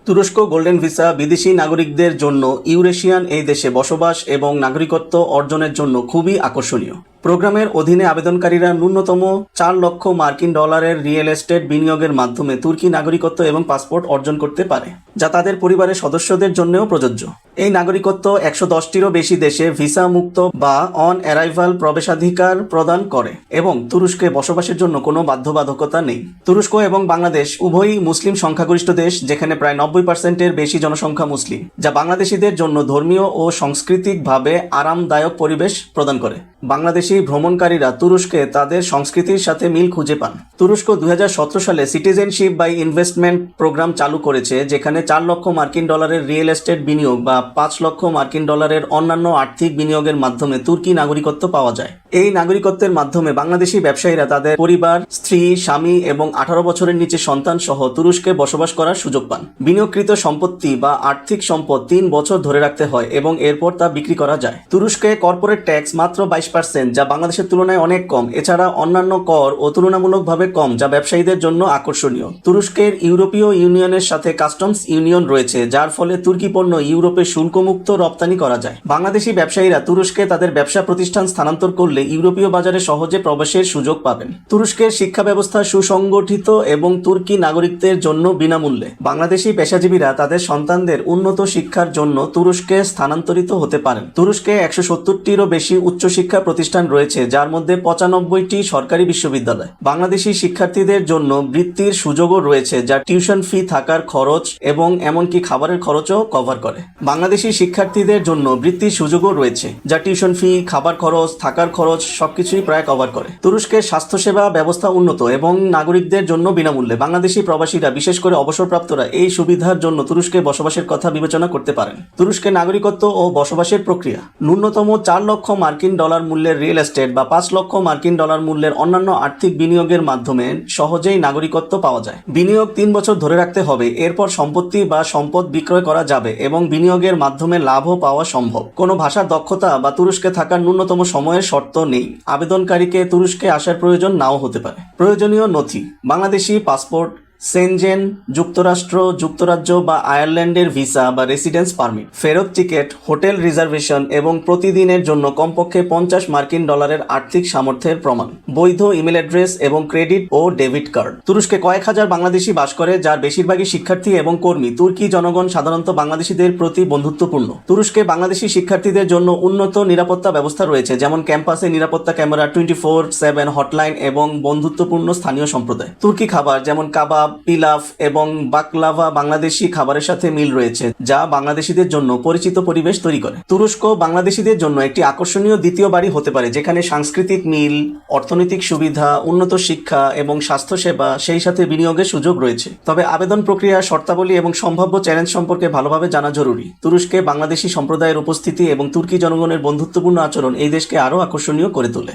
তুরস্ক golden visa বিদেশি নাগরিকদের জন্য ইউরেশিয়ান এই দেশে বসবাস এবং নাগরিকত্ব অর্জনের জন্য খুবই আকর্ষণীয়। প্রোগ্রামের অধীনে আবেদনকারীরা ন্যূনতম 4 লক্ষ মার্কিন ডলারের রিয়েল এস্টেট বিনিয়োগের মাধ্যমে তুর্কি নাগরিকত্ব এবং পাসপোর্ট অর্জন করতে পারে, যা তাদের পরিবারের সদস্যদের জন্যও প্রযোজ্য। এই নাগরিকত্ব 110টিরও বেশি দেশে ভিসা মুক্ত বা অন অ্যারাইভাল প্রবেশাধিকার প্রদান করে এবং তুরস্কে বসবাসের জন্য কোনো বাধ্যবাধকতা নেই। তুরস্ক এবং বাংলাদেশ উভয়ই মুসলিম সংখ্যাগরিষ্ঠ দেশ, যেখানে প্রায় 90%-এর বেশি জনসংখ্যা মুসলিম, যা বাংলাদেশিদের জন্য ধর্মীয় ও সাংস্কৃতিকভাবে আরামদায়ক পরিবেশ প্রদান করে। বাংলাদেশি ভ্রমণকারীরা তুরস্কে তাদের সংস্কৃতির সাথে মিল খুঁজে পান। তুরস্ক 2017 সালে সিটিজেনশিপ বাই ইনভেস্টমেন্ট প্রোগ্রাম চালু করেছে, যেখানে 4 লক্ষ মার্কিন ডলারের রিয়েল এস্টেট বিনিয়োগ বা 5 লক্ষ মার্কিন ডলারের অন্যান্য আর্থিক বিনিয়োগের মাধ্যমে তুর্কি নাগরিকত্ব পাওয়া যায়। এই নাগরিকত্বের মাধ্যমে বাংলাদেশি ব্যবসায়ীরা তাদের পরিবার, স্ত্রী, স্বামী এবং 18 বছরের নিচে সন্তান সহ তুরস্কে বসবাস করার সুযোগ পান। বিনিয়োগকৃত সম্পত্তি বা আর্থিক সম্পদ 3 বছর ধরে রাখতে হয় এবং এরপর তা বিক্রি করা যায়। তুরস্কে কর্পোরেট ট্যাক্স মাত্র 22%, যা বাংলাদেশের তুলনায় অনেক কম। এছাড়া অন্যান্য কর ও তুলনামূলকভাবে কম, যা ব্যবসায়ীদের জন্য আকর্ষণীয়। তুরস্কের ইউরোপীয় ইউনিয়নের সাথে কাস্টমস ইউনিয়ন রয়েছে, যার ফলে তুর্কি পণ্য ইউরোপে শুল্কমুক্ত রপ্তানি করা যায়। বাংলাদেশি ব্যবসায়ীরা তুরস্কে তাদের ব্যবসা প্রতিষ্ঠান স্থানান্তর করলে ইউরোপীয় বাজারে সহজে প্রবেশের সুযোগ পাবেন। তুরস্কের শিক্ষা ব্যবস্থা সুসংগঠিত এবং তুর্কি নাগরিকদের জন্য বিনামূল্যে। বাংলাদেশি পেশাজীবীরা তাদের সন্তানদের উন্নত শিক্ষার জন্য তুরস্কে স্থানান্তরিত হতে পারেন। তুরস্কে 170টিরও বেশি উচ্চশিক্ষা প্রতিষ্ঠান রয়েছে, যার মধ্যে 95টি সরকারি বিশ্ববিদ্যালয়। বাংলাদেশি শিক্ষার্থীদের জন্য বৃত্তির সুযোগও রয়েছে, যা টিউশন ফি, থাকার খরচ এবং এমনকি খাবারের খরচও কভার করে। বাংলাদেশি শিক্ষার্থীদের জন্য বৃত্তির সুযোগও রয়েছে, যা টিউশন ফি, খাবার খরচ, থাকার খরচ সবকিছুই প্রায় কভার করে। তুরস্কের স্বাস্থ্যসেবা ব্যবস্থা উন্নত এবং নাগরিকদের জন্য বিনামূল্যে। বাংলাদেশি প্রবাসীরা, বিশেষ করে অবসরপ্রাপ্তরা, এই সুবিধার জন্য তুরস্কে বসবাসের কথা বিবেচনা করতে পারেন। তুরস্কে নাগরিকত্ব ও বসবাসের প্রক্রিয়া: ন্যূনতম 4 লক্ষ মার্কিন ডলার মূল্যের রিয়েল এস্টেট বা 5 লক্ষ মার্কিন ডলার মূল্যের অন্যান্য আর্থিক বিনিয়োগের মাধ্যমে সহজেই নাগরিকত্ব পাওয়া যায়। বিনিয়োগ 3 বছর ধরে রাখতে হবে, এরপর সম্পত্তি বা সম্পদ বিক্রয় করা যাবে এবং বিনিয়োগের মাধ্যমে লাভও পাওয়া সম্ভব। কোনো ভাষার দক্ষতা বা তুরস্কে থাকার ন্যূনতম সময়ের শর্ত নেই। আবেদনকারীকে তুরস্কে আসার প্রয়োজন নাও হতে পারে। প্রয়োজনীয় নথি: বাংলাদেশি পাসপোর্ট, সেনজেন, যুক্তরাষ্ট্র, যুক্তরাজ্য বা আয়ারল্যান্ডের ভিসা বা রেসিডেন্স পারমিট, ফেরত টিকিট, হোটেল রিজার্ভেশন এবং প্রতিদিনের জন্য কমপক্ষে 50 মার্কিন ডলারের আর্থিক সামর্থ্যের প্রমাণ, বৈধ ইমেল অ্যাড্রেস এবং ক্রেডিট ও ডেবিট কার্ড। তুরস্কে কয়েক হাজার বাংলাদেশি বাস করে, যার বেশিরভাগই শিক্ষার্থী এবং কর্মী। তুর্কি জনগণ সাধারণত বাংলাদেশিদের প্রতি বন্ধুত্বপূর্ণ। তুরস্কে বাংলাদেশি শিক্ষার্থীদের জন্য উন্নত নিরাপত্তা ব্যবস্থা রয়েছে, যেমন ক্যাম্পাসে নিরাপত্তা ক্যামেরা, 24/7 হটলাইন এবং বন্ধুত্বপূর্ণ স্থানীয় সম্প্রদায়। তুর্কি খাবার যেমন কাবাব, পিলাফ এবং বাকলাভা বাংলাদেশি খাবারের সাথে মিল রয়েছে, যা বাংলাদেশিদের জন্য পরিচিত পরিবেশ তৈরি করে। তুরস্ক বাংলাদেশিদের জন্য একটি আকর্ষণীয় দ্বিতীয় বাড়ি হতে পারে, যেখানে সাংস্কৃতিক মিল, অর্থনৈতিক সুবিধা, উন্নত শিক্ষা এবং স্বাস্থ্যসেবা, সেই সাথে বিনিয়োগের সুযোগ রয়েছে। তবে আবেদন প্রক্রিয়া, শর্তাবলী এবং সম্ভাব্য চ্যালেঞ্জ সম্পর্কে ভালোভাবে জানা জরুরি। তুরস্কে বাংলাদেশি সম্প্রদায়ের উপস্থিতি এবং তুর্কি জনগণের বন্ধুত্বপূর্ণ আচরণ এই দেশকে আরও আকর্ষণীয় করে তোলে।